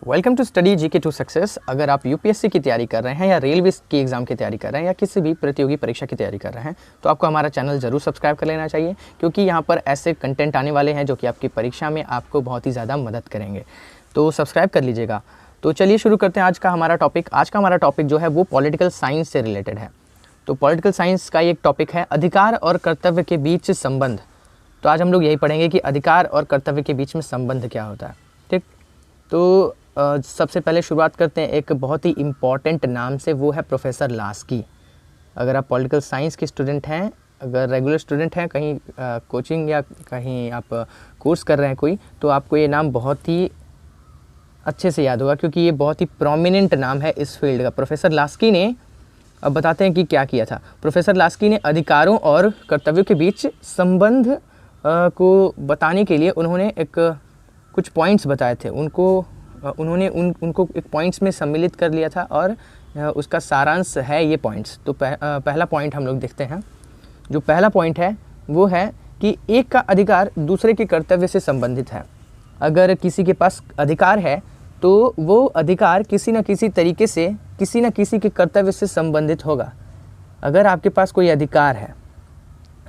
Welcome to study GK to success. अगर आप UPSC की तैयारी कर रहे हैं या रेलवे की एग्ज़ाम की तैयारी कर रहे हैं या किसी भी प्रतियोगी परीक्षा की तैयारी कर रहे हैं तो आपको हमारा चैनल ज़रूर सब्सक्राइब कर लेना चाहिए, क्योंकि यहाँ पर ऐसे कंटेंट आने वाले हैं जो कि आपकी परीक्षा में आपको बहुत ही ज़्यादा मदद करेंगे। तो सब्सक्राइब कर लीजिएगा। तो चलिए शुरू करते हैं आज का हमारा टॉपिक। आज का हमारा टॉपिक जो है वो पॉलिटिकल साइंस से रिलेटेड है। तो पॉलिटिकल साइंस का एक टॉपिक है अधिकार और कर्तव्य के बीच संबंध। तो आज हम लोग यही पढ़ेंगे कि अधिकार और कर्तव्य के बीच में संबंध क्या होता है। ठीक, तो सबसे पहले शुरुआत करते हैं एक बहुत ही इम्पॉर्टेंट नाम से, वो है प्रोफेसर लास्की। अगर आप पॉलिटिकल साइंस के स्टूडेंट हैं, अगर रेगुलर स्टूडेंट हैं, कहीं कोचिंग या कहीं आप कोर्स कर रहे हैं कोई, तो आपको ये नाम बहुत ही अच्छे से याद होगा, क्योंकि ये बहुत ही प्रोमिनेंट नाम है इस फील्ड का। प्रोफेसर लास्की ने, अब बताते हैं कि क्या किया था। प्रोफेसर लास्की ने अधिकारों और कर्तव्यों के बीच संबंध को बताने के लिए उन्होंने कुछ पॉइंट्स बताए थे। उन्होंने उनको एक पॉइंट्स में सम्मिलित कर लिया था और उसका सारांश है ये पॉइंट्स। तो पहला पॉइंट हम लोग देखते हैं। जो पहला पॉइंट है वो है कि एक का अधिकार दूसरे के कर्तव्य से संबंधित है। अगर किसी के पास अधिकार है तो वो अधिकार किसी न किसी तरीके से किसी न किसी के कर्तव्य से संबंधित होगा। अगर आपके पास कोई अधिकार है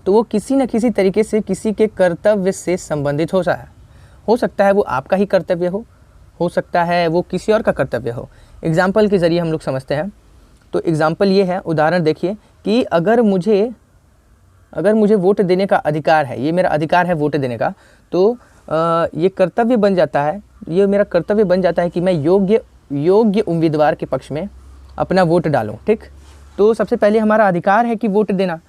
तो वो किसी न किसी तरीके से किसी के कर्तव्य से संबंधित हो सकता है वो आपका ही कर्तव्य हो सकता है वो किसी और का कर्तव्य हो। एग्जाम्पल के ज़रिए हम लोग समझते हैं। तो एग्जाम्पल ये है, उदाहरण देखिए कि अगर मुझे वोट देने का अधिकार है, ये मेरा अधिकार है वोट देने का, तो ये कर्तव्य बन जाता है, ये मेरा कर्तव्य बन जाता है कि मैं योग्य उम्मीदवार के पक्ष में अपना वोट डालूं। ठीक, तो सबसे पहले हमारा अधिकार है कि वोट देना,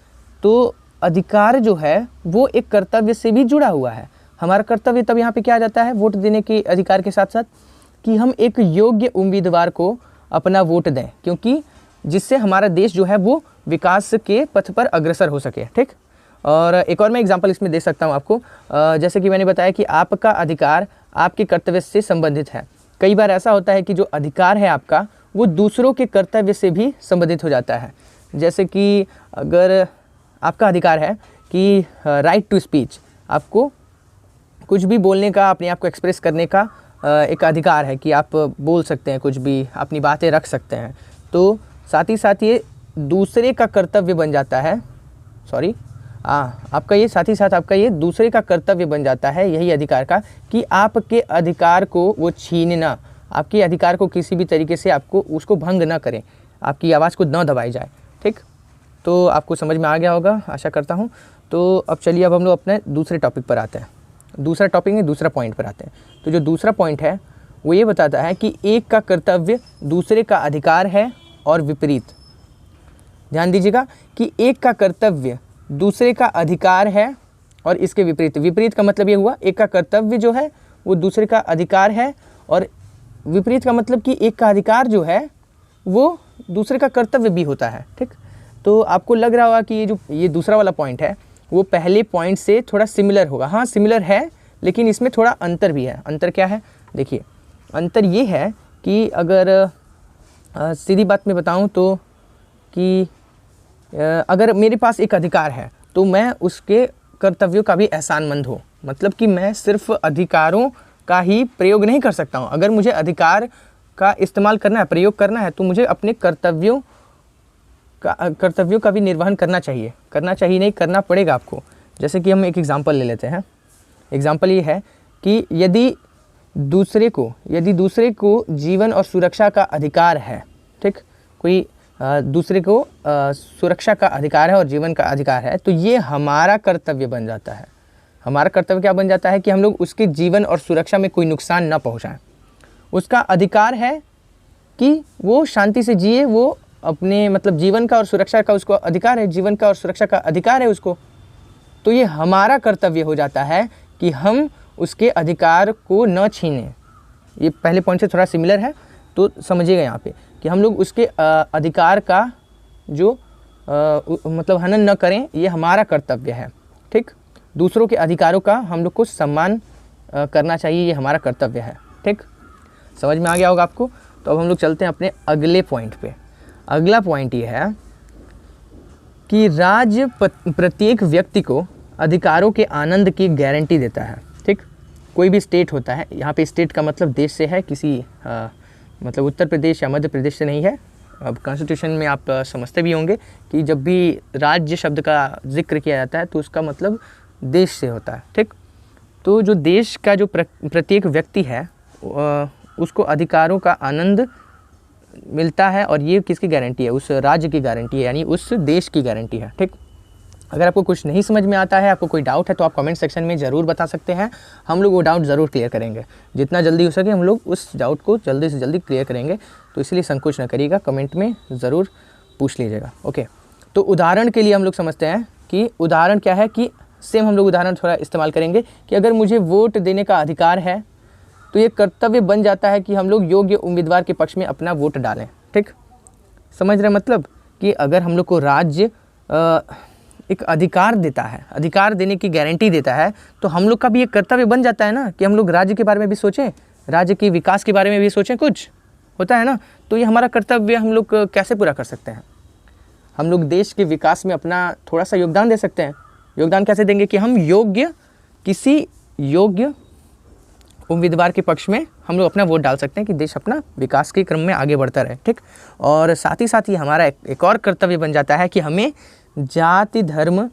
तो अधिकार जो है वो एक कर्तव्य से भी जुड़ा हुआ है। हमारा कर्तव्य तब यहाँ पे क्या आ जाता है वोट देने के अधिकार के साथ साथ, कि हम एक योग्य उम्मीदवार को अपना वोट दें, क्योंकि जिससे हमारा देश जो है वो विकास के पथ पर अग्रसर हो सके। ठीक, और एक और मैं एग्जांपल इसमें दे सकता हूँ आपको। जैसे कि मैंने बताया कि आपका अधिकार आपके कर्तव्य से संबंधित है। कई बार ऐसा होता है कि जो अधिकार है आपका वो दूसरों के कर्तव्य से भी संबंधित हो जाता है। जैसे कि अगर आपका अधिकार है कि राइट टू स्पीच, आपको कुछ भी बोलने का, अपने आप को एक्सप्रेस करने का एक अधिकार है कि आप बोल सकते हैं, कुछ भी अपनी बातें रख सकते हैं। तो साथ ही साथ ये दूसरे का कर्तव्य बन जाता है, आपका ये दूसरे का कर्तव्य बन जाता है, यही अधिकार का, कि आपके अधिकार को वो छीनना, आपके अधिकार को किसी भी तरीके से आपको उसको भंग ना करें, आपकी आवाज़ को न दबाई जाए। ठीक, तो आपको समझ में आ गया होगा, आशा करता हूँ। तो अब चलिए, अब हम लोग अपने दूसरे टॉपिक पर आते हैं। दूसरा टॉपिक में दूसरा पॉइंट पर आते हैं। तो जो दूसरा पॉइंट है वो ये बताता है कि एक का कर्तव्य दूसरे का अधिकार है और विपरीत। ध्यान दीजिएगा कि एक का कर्तव्य दूसरे का अधिकार है और इसके विपरीत। विपरीत का मतलब ये हुआ एक का कर्तव्य जो है वो दूसरे का अधिकार है, और विपरीत का मतलब कि एक का अधिकार जो है वो दूसरे का कर्तव्य भी होता है। ठीक, तो आपको लग रहा होगा कि ये दूसरा वाला पॉइंट है वो पहले पॉइंट से थोड़ा सिमिलर होगा। हाँ, सिमिलर है, लेकिन इसमें थोड़ा अंतर भी है। अंतर क्या है? देखिए, अंतर ये है कि अगर सीधी बात में बताऊं तो कि अगर मेरे पास एक अधिकार है तो मैं उसके कर्तव्यों का भी एहसानमंद हूँ। मतलब कि मैं सिर्फ अधिकारों का ही प्रयोग नहीं कर सकता हूँ। अगर मुझे अधिकार का इस्तेमाल करना है, प्रयोग करना है, तो मुझे अपने कर्तव्यों का भी निर्वहन करना चाहिए नहीं, करना पड़ेगा आपको। जैसे कि हम एक एग्जांपल ले लेते हैं। एग्जांपल ये है कि यदि दूसरे को जीवन और सुरक्षा का अधिकार है, ठीक, कोई दूसरे को सुरक्षा का अधिकार है और जीवन का अधिकार है, तो ये हमारा कर्तव्य बन जाता है। हमारा कर्तव्य क्या बन जाता है कि हम लोग उसके जीवन और सुरक्षा में कोई नुकसान ना पहुँचाएँ। उसका अधिकार है कि वो शांति से जिए, वो अपने मतलब जीवन का और सुरक्षा का उसको अधिकार है, जीवन का और सुरक्षा का अधिकार है उसको। तो ये हमारा कर्तव्य हो जाता है कि हम उसके अधिकार को न छीनें। ये पहले पॉइंट से थोड़ा सिमिलर है, तो समझिएगा यहाँ पे कि हम लोग उसके अधिकार का जो मतलब हनन न करें, ये हमारा कर्तव्य है। ठीक, दूसरों के अधिकारों का हम लोग को सम्मान करना चाहिए, ये हमारा कर्तव्य है। ठीक, समझ में आ गया होगा आपको। तो अब हम लोग चलते हैं अपने अगले पॉइंट पे। अगला पॉइंट ये है कि राज्य प्रत्येक व्यक्ति को अधिकारों के आनंद की गारंटी देता है। ठीक, कोई भी स्टेट होता है, यहाँ पे स्टेट का मतलब देश से है, किसी मतलब उत्तर प्रदेश या मध्य प्रदेश से नहीं है। अब कॉन्स्टिट्यूशन में आप समझते भी होंगे कि जब भी राज्य शब्द का जिक्र किया जाता है तो उसका मतलब देश से होता है, ठीक। तो जो देश का जो प्रत्येक व्यक्ति है उसको अधिकारों का आनंद मिलता है, और ये किसकी गारंटी है? उस राज्य की गारंटी है, यानी उस देश की गारंटी है, ठीक। अगर आपको कुछ नहीं समझ में आता है, आपको कोई डाउट है, तो आप कमेंट सेक्शन में ज़रूर बता सकते हैं। हम लोग वो डाउट ज़रूर क्लियर करेंगे, जितना जल्दी हो सके हम लोग उस डाउट को जल्दी से जल्दी क्लियर करेंगे। तो इसलिए संकोच न करिएगा, कमेंट में ज़रूर पूछ लीजिएगा। ओके, तो उदाहरण के लिए हम लोग समझते हैं कि उदाहरण क्या है, कि सेम हम लोग उदाहरण थोड़ा इस्तेमाल करेंगे कि अगर मुझे वोट देने का अधिकार है तो ये कर्तव्य बन जाता है कि हम लोग योग्य उम्मीदवार के पक्ष में अपना वोट डालें, ठीक। समझ रहे मतलब कि अगर हम लोग को राज्य एक अधिकार देता है, अधिकार देने की गारंटी देता है, तो हम लोग का भी एक कर्तव्य बन जाता है ना कि हम लोग राज्य के बारे में भी सोचें, राज्य के विकास के बारे में भी सोचें, कुछ होता है ना। तो ये हमारा कर्तव्य हम लोग कैसे पूरा कर सकते हैं? हम लोग देश के विकास में अपना थोड़ा सा योगदान दे सकते हैं। योगदान कैसे देंगे? कि हम किसी योग्य उम्मीदवार के पक्ष में हम लोग अपना वोट डाल सकते हैं कि देश अपना विकास के क्रम में आगे बढ़ता रहे, ठीक। और साथ ही हमारा एक और कर्तव्य बन जाता है कि हमें जाति, धर्म,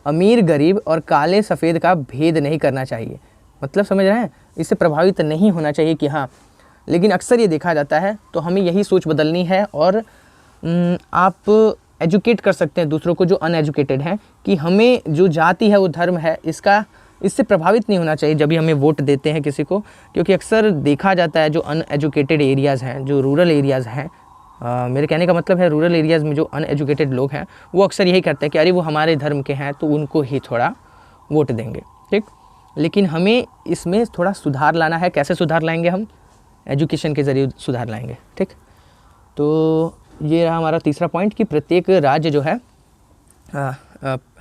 अमीर गरीब और काले सफ़ेद का भेद नहीं करना चाहिए। मतलब समझ रहे हैं? इससे प्रभावित नहीं होना चाहिए कि हाँ, लेकिन अक्सर ये देखा जाता है। तो हमें यही सोच बदलनी है, और आप एजुकेट कर सकते हैं दूसरों को जो अनएजुकेटेड हैं, कि हमें जो जाति है, वो धर्म है, इससे प्रभावित नहीं होना चाहिए जब भी हमें वोट देते हैं किसी को। क्योंकि अक्सर देखा जाता है जो अनएजुकेटेड एरियाज़ हैं, जो रूरल एरियाज़ हैं, मेरे कहने का मतलब है रूरल एरियाज़ में जो अनएजुकेटेड लोग हैं वो अक्सर यही करते हैं कि अरे वो हमारे धर्म के हैं तो उनको ही थोड़ा वोट देंगे, ठीक। लेकिन हमें इसमें थोड़ा सुधार लाना है। कैसे सुधार लाएंगे? हम एजुकेशन के ज़रिए सुधार लाएंगे, ठीक। तो ये रहा हमारा तीसरा पॉइंट कि प्रत्येक राज्य जो है,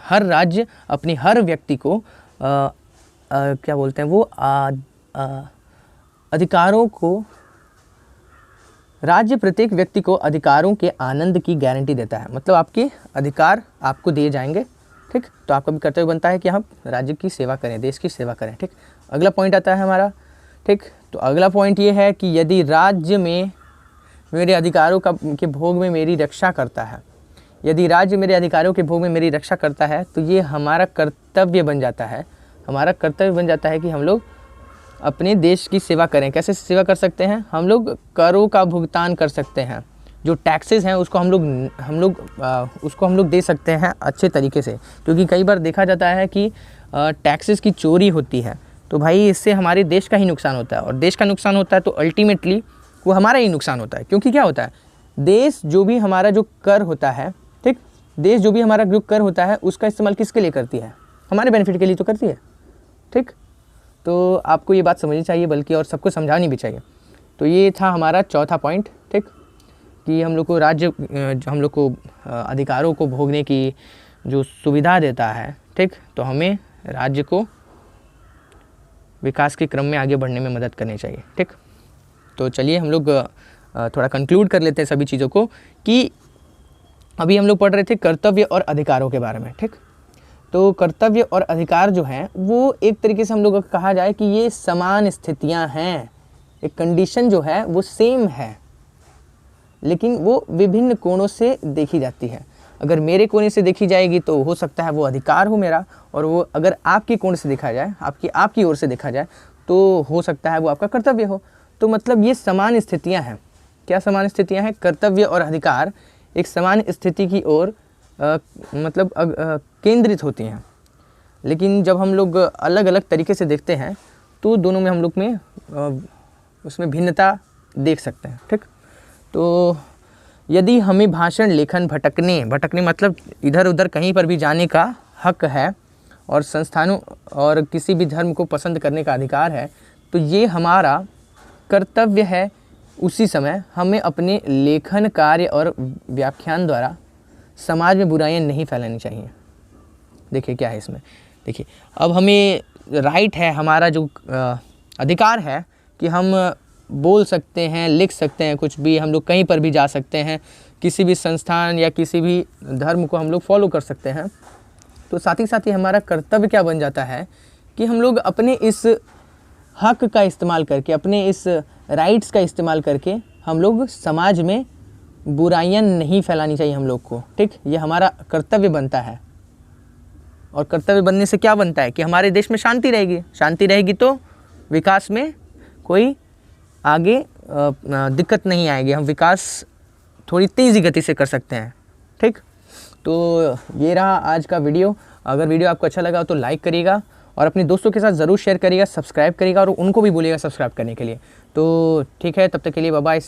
हर राज्य अपनी हर व्यक्ति को क्या बोलते हैं वो अधिकारों को, राज्य प्रत्येक व्यक्ति को अधिकारों के आनंद की गारंटी देता है। मतलब आपके अधिकार आपको दिए जाएंगे, ठीक। तो आपका भी कर्तव्य बनता है कि हम राज्य की सेवा करें, देश की सेवा करें, ठीक। अगला पॉइंट आता है हमारा, ठीक। तो अगला पॉइंट ये है कि यदि राज्य में मेरे अधिकारों के भोग में मेरी रक्षा करता है, यदि राज्य मेरे अधिकारों के भोग में मेरी रक्षा करता है, तो ये हमारा कर्तव्य बन जाता है। हमारा कर्तव्य बन जाता है कि हम लोग अपने देश की सेवा करें। कैसे सेवा कर सकते हैं? हम लोग करों का भुगतान कर सकते हैं। जो टैक्सेस हैं उसको हम लोग दे सकते हैं अच्छे तरीके से। क्योंकि कई बार देखा जाता है कि टैक्सेस की चोरी होती है, तो भाई इससे हमारे देश का ही नुकसान होता है, और देश का नुकसान होता है तो अल्टीमेटली वो हमारा ही नुकसान होता है। क्योंकि क्या होता है, देश जो भी हमारा जो कर होता है, ठीक, देश जो भी हमारा जो कर होता है उसका इस्तेमाल किसके लिए करती है? हमारे बेनिफिट के लिए तो करती है, ठीक। तो आपको ये बात समझनी चाहिए, बल्कि और सबको समझानी भी चाहिए। तो ये था हमारा चौथा पॉइंट, ठीक, कि हम लोग को राज्य जो हम लोग को अधिकारों को भोगने की जो सुविधा देता है, ठीक, तो हमें राज्य को विकास के क्रम में आगे बढ़ने में मदद करनी चाहिए, ठीक। तो चलिए हम लोग थोड़ा कंक्लूड कर लेते हैं सभी चीज़ों को, कि अभी हम लोग पढ़ रहे थे कर्तव्य और अधिकारों के बारे में, ठीक। तो कर्तव्य और अधिकार जो हैं वो एक तरीके से हम लोग को कहा जाए कि ये समान स्थितियां हैं। एक कंडीशन जो है वो सेम है, लेकिन वो विभिन्न कोणों से देखी जाती है। अगर मेरे कोने से देखी जाएगी तो हो सकता है वो अधिकार हो मेरा, और वो अगर आपके कोण से देखा जाए, आपकी ओर से देखा जाए, तो हो सकता है वो आपका कर्तव्य हो। तो मतलब ये समान स्थितियां हैं। क्या समान स्थितियां हैं? कर्तव्य और अधिकार एक समान स्थिति की ओर मतलब केंद्रित होती हैं। लेकिन जब हम लोग अलग अलग तरीके से देखते हैं तो दोनों में हम लोग में उसमें भिन्नता देख सकते हैं, ठीक। तो यदि हमें भाषण, लेखन, भटकने मतलब इधर उधर कहीं पर भी जाने का हक है, और संस्थानों और किसी भी धर्म को पसंद करने का अधिकार है, तो ये हमारा कर्तव्य है। उसी समय हमें अपने लेखन, कार्य और व्याख्यान द्वारा समाज में बुराइयां नहीं फैलानी चाहिए। देखिए क्या है इसमें, देखिए अब हमें राइट है, हमारा जो अधिकार है कि हम बोल सकते हैं, लिख सकते हैं, कुछ भी, हम लोग कहीं पर भी जा सकते हैं, किसी भी संस्थान या किसी भी धर्म को हम लोग फॉलो कर सकते हैं। तो साथ ही हमारा कर्तव्य क्या बन जाता है कि हम लोग अपने इस हक का इस्तेमाल करके, अपने इस राइट्स का इस्तेमाल करके हम लोग समाज में बुराइयां नहीं फैलानी चाहिए हम लोग को, ठीक। ये हमारा कर्तव्य बनता है। और कर्तव्य बनने से क्या बनता है कि हमारे देश में शांति रहेगी। शांति रहेगी तो विकास में कोई आगे दिक्कत नहीं आएगी, हम विकास थोड़ी तेज़ी गति से कर सकते हैं, ठीक। तो ये रहा आज का वीडियो। अगर वीडियो आपको अच्छा लगा तो लाइक करिएगा और अपने दोस्तों के साथ ज़रूर शेयर करिएगा, सब्सक्राइब करिएगा और उनको भी बोलिएगा सब्सक्राइब करने के लिए। तो ठीक है, तब तक के लिए बाय बाय।